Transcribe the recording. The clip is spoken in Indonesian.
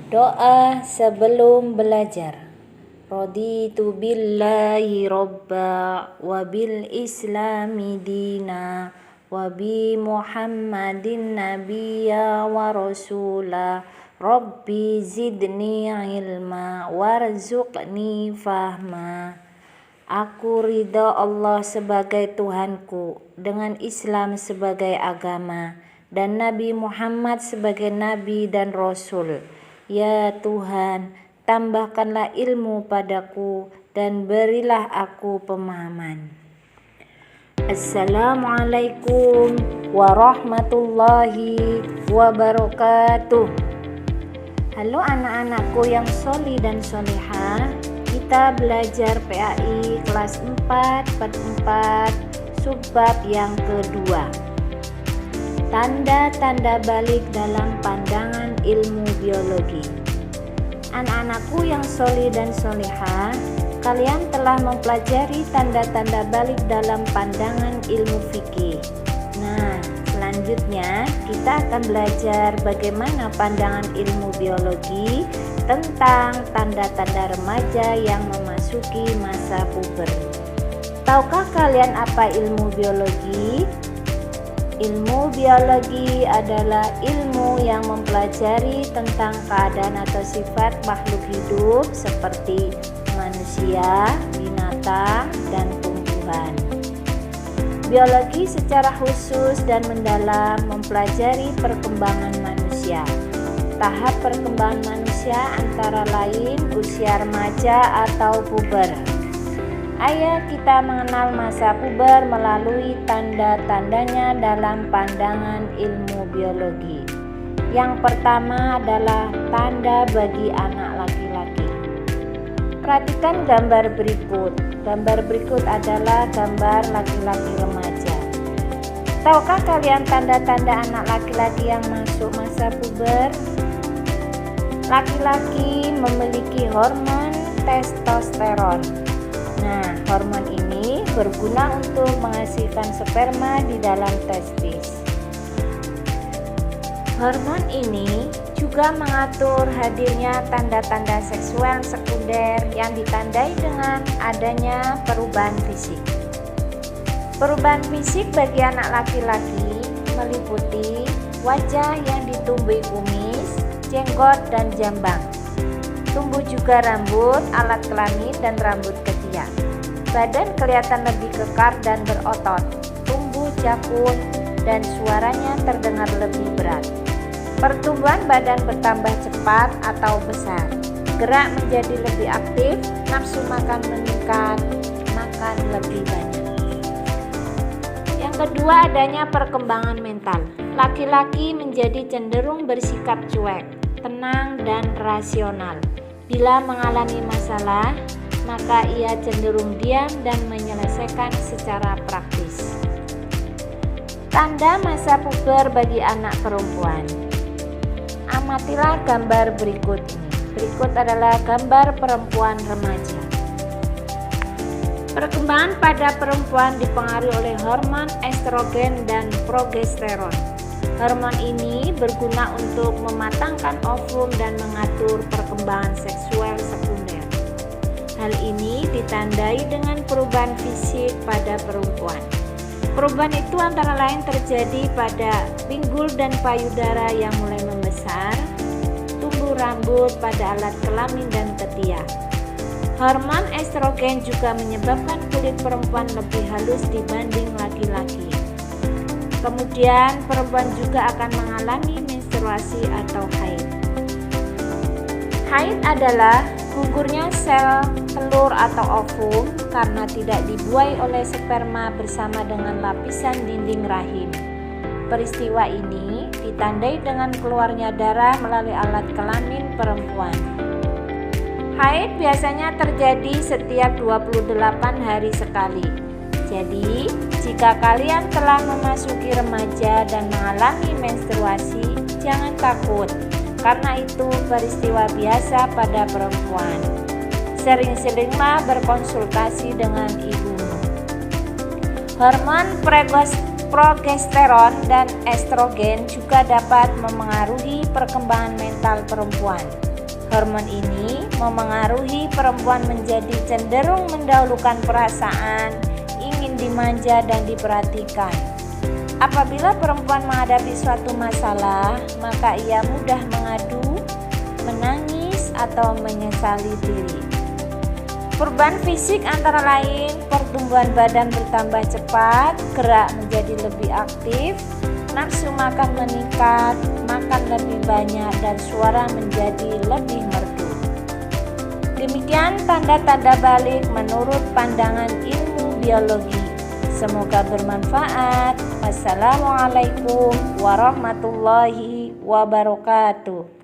Doa sebelum belajar. Raditu billahi robba wa bil islami dina wa bi muhammadin nabiyya wa rasula rabbi zidni ilma warzuqni fahma. Aku ridha Allah sebagai Tuhanku, dengan Islam sebagai agama, dan Nabi Muhammad sebagai Nabi dan Rasul. Ya Tuhan, tambahkanlah ilmu padaku dan berilah aku pemahaman. Assalamualaikum warahmatullahi wabarakatuh. Halo anak-anakku yang sholih dan sholihah. Kita belajar PAI kelas 4 part 4 subbab yang kedua. Tanda-tanda balik dalam pandangan ilmu biologi. Anak-anakku yang sholih dan sholihah, kalian telah mempelajari tanda-tanda balik dalam pandangan ilmu fikih. Nah, selanjutnya kita akan belajar bagaimana pandangan ilmu biologi tentang tanda-tanda remaja yang memasuki masa puber. Tahukah kalian apa ilmu biologi? Ilmu biologi adalah ilmu yang mempelajari tentang keadaan atau sifat makhluk hidup seperti manusia, binatang, dan tumbuhan. Biologi secara khusus dan mendalam mempelajari perkembangan manusia. Tahap perkembangan manusia antara lain usia remaja atau puber. Ayo kita mengenal masa puber melalui tanda-tandanya dalam pandangan ilmu biologi. Yang pertama adalah tanda bagi anak laki-laki. Perhatikan gambar berikut. Gambar berikut adalah gambar laki-laki remaja. Tahukah kalian tanda-tanda anak laki-laki yang masuk masa puber? Laki-laki memiliki hormon testosteron. Nah, hormon ini berguna untuk menghasilkan sperma di dalam testis. Hormon ini juga mengatur hadirnya tanda-tanda seksual sekunder yang ditandai dengan adanya perubahan fisik. Perubahan fisik bagi anak laki-laki meliputi wajah yang ditumbuhi kumis, jenggot, dan jambang. Tumbuh juga rambut, alat kelamin, dan rambut ketiak. Badan kelihatan lebih kekar dan berotot, tumbuh jakun, dan suaranya terdengar lebih berat. Pertumbuhan badan bertambah cepat atau besar. Gerak menjadi lebih aktif, nafsu makan meningkat, makan lebih banyak. Yang kedua, adanya perkembangan mental. Laki-laki menjadi cenderung bersikap cuek, tenang, dan rasional. Bila mengalami masalah, maka ia cenderung diam dan menyelesaikan secara praktis. Tanda masa puber bagi anak perempuan. Amatilah gambar berikut ini. Berikut adalah gambar perempuan remaja. Perkembangan pada perempuan dipengaruhi oleh hormon estrogen dan progesteron. Hormon ini berguna untuk mematangkan ovum dan mengatur perkembangan seksual sekunder. Hal ini ditandai dengan perubahan fisik pada perempuan. Perubahan itu antara lain terjadi pada pinggul dan payudara yang mulai membesar, tumbuh rambut pada alat kelamin dan ketiak. Hormon estrogen juga menyebabkan kulit perempuan lebih halus dibanding laki-laki. Kemudian perempuan juga akan mengalami menstruasi atau haid. Haid adalah gugurnya sel telur atau ovum karena tidak dibuai oleh sperma bersama dengan lapisan dinding rahim. Peristiwa ini ditandai dengan keluarnya darah melalui alat kelamin perempuan. Haid biasanya terjadi setiap 28 hari sekali. Jadi, jika kalian telah memasuki remaja dan mengalami menstruasi, jangan takut, karena itu peristiwa biasa pada perempuan. Sering-seringlah berkonsultasi dengan ibumu. Hormon progesteron dan estrogen juga dapat memengaruhi perkembangan mental perempuan. Hormon ini memengaruhi perempuan menjadi cenderung mendahulukan perasaan, ingin dimanja dan diperhatikan. Apabila perempuan menghadapi suatu masalah, maka ia mudah mengadu, menangis, atau menyesali diri. Perubahan fisik antara lain pertumbuhan badan bertambah cepat, gerak menjadi lebih aktif, nafsu makan meningkat, makan lebih banyak, dan suara menjadi lebih merdu. Demikian tanda-tanda balik menurut pandangan ilmu biologi. Semoga bermanfaat. Wassalamualaikum warahmatullahi wabarakatuh.